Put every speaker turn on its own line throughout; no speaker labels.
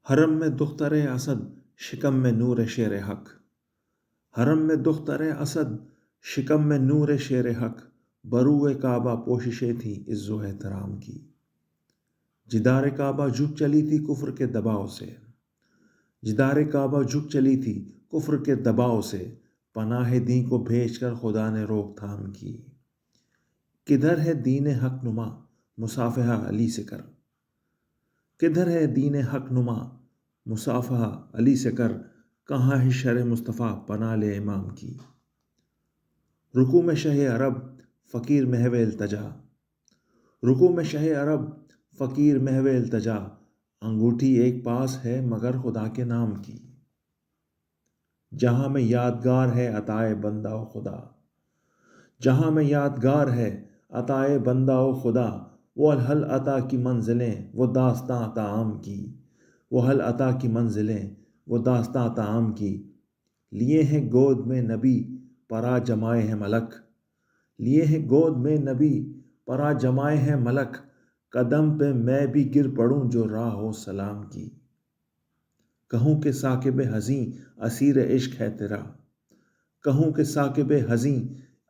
حرم میں دختر اسد شکم میں نور شیر حق، حرم میں دختر اسد شکم میں نور شیر حق، بروئے کعبہ پوششیں تھیں عز و احترام کی، جدار کعبہ جھک چلی تھی کفر کے دباؤ سے، جدار کعبہ جھک چلی تھی کفر کے دباؤ سے، پناہ دین کو بھیج کر خدا نے روک تھام کی، کدھر ہے دین حق نما مصافحہ علی سے کر، کدھر ہے دین حق نما مصافحہ علی سے کر، کہاں ہے شرع مصطفیٰ پناہ لے امام کی، رکوع میں شہ عرب فقیر محو التجا، رکوع میں شہ عرب فقیر محو التجا، انگوٹھی ایک پاس ہے مگر خدا کے نام کی، جہاں میں یادگار ہے عطائے بندہ و خدا، جہاں میں یادگار ہے عطائے بندہ و خدا، وہ الحل عطا کی منزلیں وہ داستاں طعام کی، وہ حل عطا کی منزلیں وہ داستاں طعام کی، لیے ہیں گود میں نبی پرا جمائے ہیں ملک، لیے ہیں گود میں نبی پرا جمائے ہیں ملک، قدم پہ میں بھی گر پڑوں جو راہ ہو سلام کی، کہوں کہ ثاقب حزیں اسیر عشق ہے تیرا، کہوں کہ ثاقب حزیں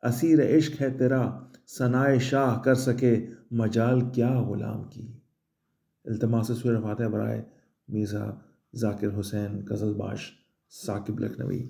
اسیر عشق ہے تیرا، ثنائے شاہ کر سکے مجال کیا غلام کی۔ التماس سورہ فاتحہ برائے میرزا ذاکر حسین غزل باش ثاقب لکھنوی۔